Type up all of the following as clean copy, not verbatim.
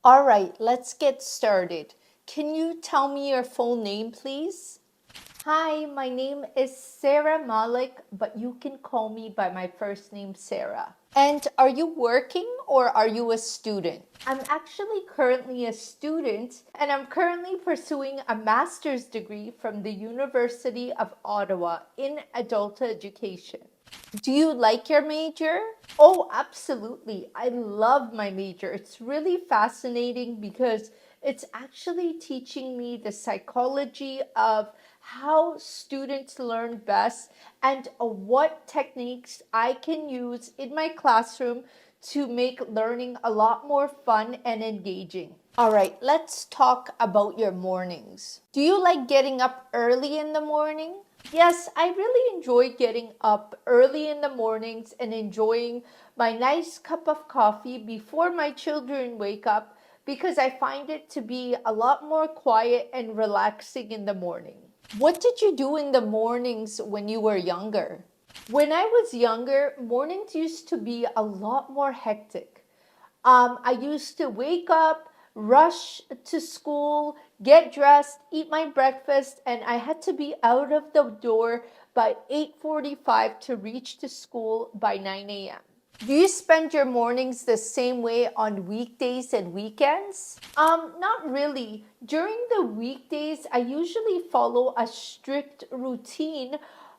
All right, let's get started. Can you tell me your full name, please? Hi, my name is Sarah Malik, but you can call me by my first name, Sarah. And are you working or are you a student? I'm actually currently a student and I'm currently pursuing a master's degree from the University of Ottawa in adult education. Do you like your major? Oh, absolutely. I love my major. It's really fascinating because it's actually teaching me the psychology of how students learn best and what techniques I can use in my classroom to make learning a lot more fun and engaging. All right, let's talk about your mornings. Do you like getting up early in the morning? Yes, I really enjoy getting up early in the mornings and enjoying my nice cup of coffee before my children wake up because I find it to be a lot more quiet and relaxing in the morning. What did you do in the mornings when you were younger? When I was younger, mornings used to be a lot more hectic. I used to wake up, rush to school, get dressed, eat my breakfast, and I had to be out of the door by 8:45 to reach the school by 9 a.m. Do you spend your mornings the same way on weekdays and weekends? Not really. During the weekdays, I usually follow a strict routine.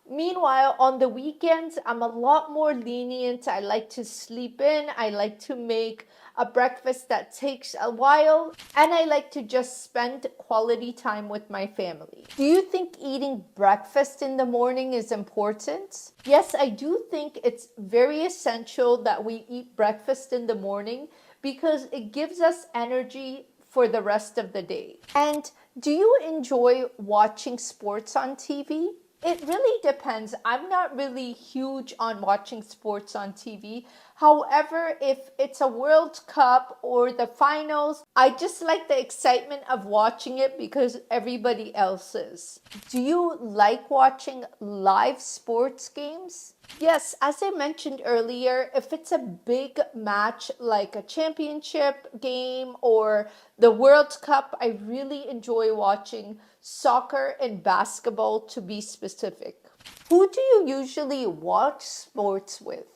Meanwhile, on the weekends, I'm a lot more lenient. I like to sleep in. I like to make a breakfast that takes a while. And I like to just spend quality time with my family. Do you think eating breakfast in the morning is important? Yes, I do think it's very essential that we eat breakfast in the morning because it gives us energy for the rest of the day. And do you enjoy watching sports on TV? It really depends. I'm not really huge on watching sports on TV. However, if it's a World Cup or the finals, I just like the excitement of watching it because everybody else is. Do you like watching live sports games? Yes, as I mentioned earlier, if it's a big match like a championship game or the World Cup, I really enjoy watching soccer and basketball to be specific. Who do you usually watch sports with?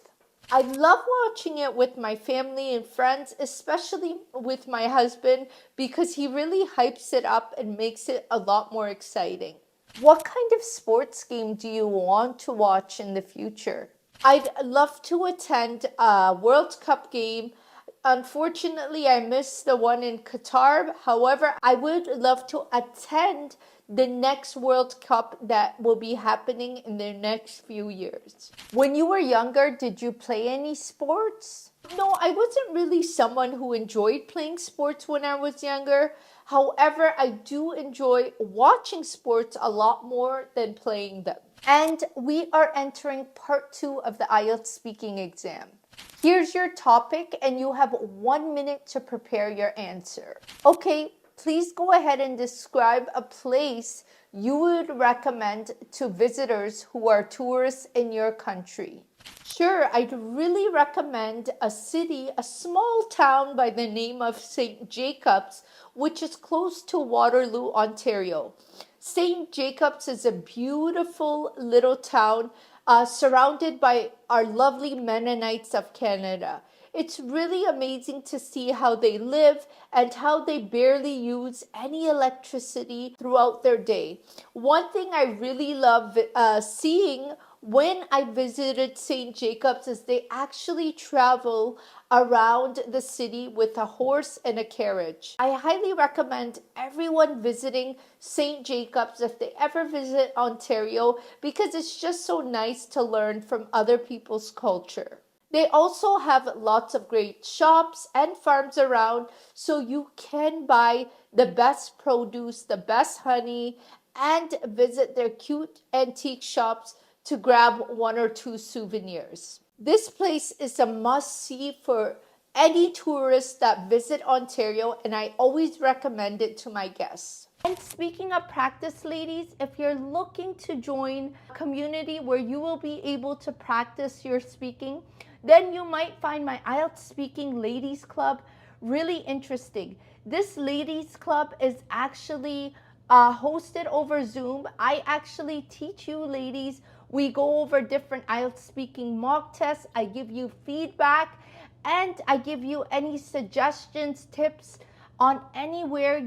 I love watching it with my family and friends, especially with my husband, because he really hypes it up and makes it a lot more exciting. What kind of sports game do you want to watch in the future? I'd love to attend a World Cup game. Unfortunately, I missed the one in Qatar. However, I would love to attend the next World Cup that will be happening in the next few years. When you were younger, did you play any sports? No, I wasn't really someone who enjoyed playing sports when I was younger. However, I do enjoy watching sports a lot more than playing them. And we are entering part 2 of the IELTS speaking exam. Here's your topic and you have 1 minute to prepare your answer. Okay, please go ahead and describe a place you would recommend to visitors who are tourists in your country. Sure, I'd really recommend a city, a small town by the name of St. Jacobs, which is close to Waterloo, Ontario. St. Jacobs is a beautiful little town surrounded by our lovely Mennonites of Canada. It's really amazing to see how they live and how they barely use any electricity throughout their day. One thing I really love seeing when I visited St. Jacobs is they actually travel around the city with a horse and a carriage. I highly recommend everyone visiting St. Jacobs if they ever visit Ontario because it's just so nice to learn from other people's culture. They also have lots of great shops and farms around, so you can buy the best produce, the best honey, and visit their cute antique shops to grab 1 or 2 souvenirs. This place is a must-see for any tourist that visit Ontario, and I always recommend it to my guests. And speaking of practice, ladies, if you're looking to join a community where you will be able to practice your speaking, then you might find my IELTS Speaking Ladies Club really interesting. This ladies club is actually hosted over Zoom. I actually teach you ladies. We go over different IELTS speaking mock tests. I give you feedback and I give you any suggestions, tips on anywhere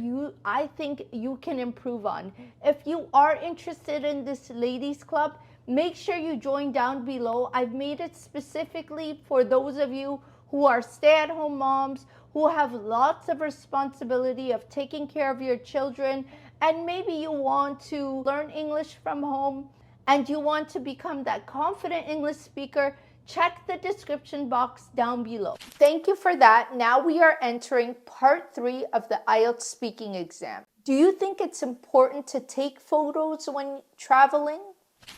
I think you can improve on. If you are interested in this ladies club, make sure you join down below. I've made it specifically for those of you who are stay-at-home moms, who have lots of responsibility of taking care of your children, and maybe you want to learn English from home and you want to become that confident English speaker. Check the description box down below. Thank you for that. Now we are entering part 3 of the IELTS speaking exam. Do you think it's important to take photos when traveling?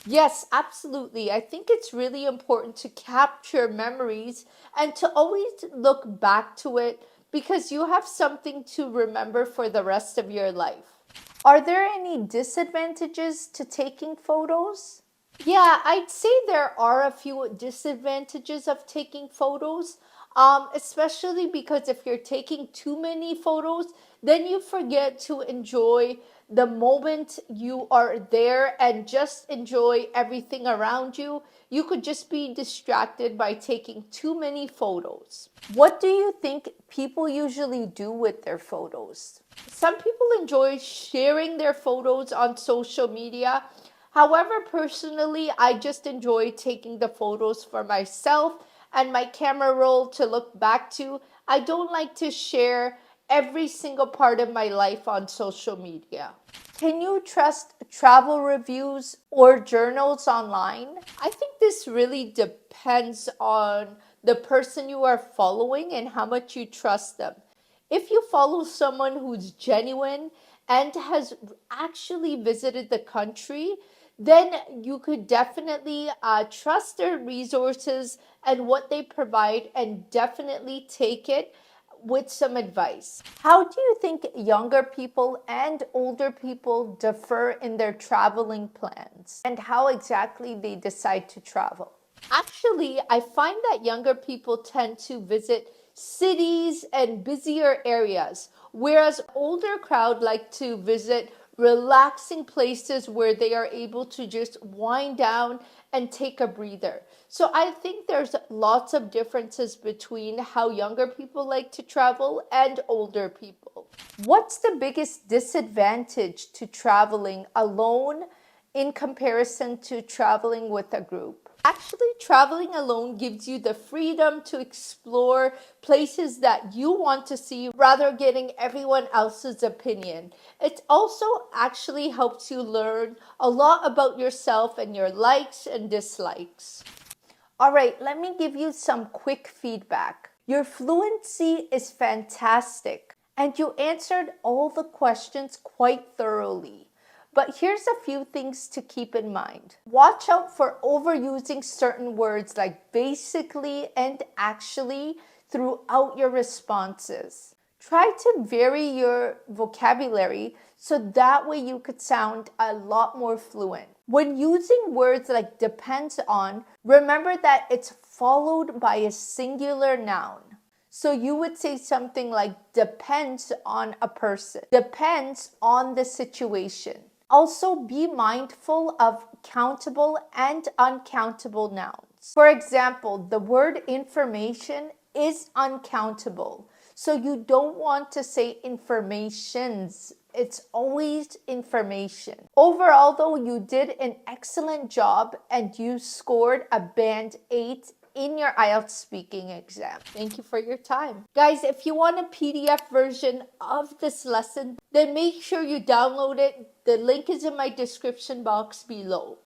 Yes, absolutely. I think it's really important to capture memories and to always look back to it because you have something to remember for the rest of your life. Are there any disadvantages to taking photos? Yeah, I'd say there are a few disadvantages of taking photos, especially because if you're taking too many photos, then you forget to enjoy the moment you are there and just enjoy everything around you. You could just be distracted by taking too many photos. What do you think people usually do with their photos? Some people enjoy sharing their photos on social media. However, personally, I just enjoy taking the photos for myself and my camera roll to look back to. I don't like to share every single part of my life on social media. Can you trust travel reviews or journals online? I think this really depends on the person you are following and how much you trust them. If you follow someone who's genuine and has actually visited the country, then you could definitely trust their resources and what they provide and definitely take it with some advice. How do you think younger people and older people differ in their traveling plans and how exactly they decide to travel? Actually, I find that younger people tend to visit cities and busier areas, whereas older crowd like to visit relaxing places where they are able to just wind down and take a breather. So I think there's lots of differences between how younger people like to travel and older people. What's the biggest disadvantage to traveling alone in comparison to traveling with a group? Actually, traveling alone gives you the freedom to explore places that you want to see rather than getting everyone else's opinion. It also actually helps you learn a lot about yourself and your likes and dislikes. All right, let me give you some quick feedback. Your fluency is fantastic and you answered all the questions quite thoroughly. But here's a few things to keep in mind. Watch out for overusing certain words like basically and actually throughout your responses. Try to vary your vocabulary so that way you could sound a lot more fluent. When using words like depends on, remember that it's followed by a singular noun. So you would say something like depends on a person, depends on the situation. Also, be mindful of countable and uncountable nouns. For example, the word information is uncountable. So you don't want to say informations. It's always information. Overall, though, you did an excellent job and you scored a band 8 in your IELTS speaking exam. Thank you for your time. Guys, if you want a PDF version of this lesson, then make sure you download it. The link is in my description box below.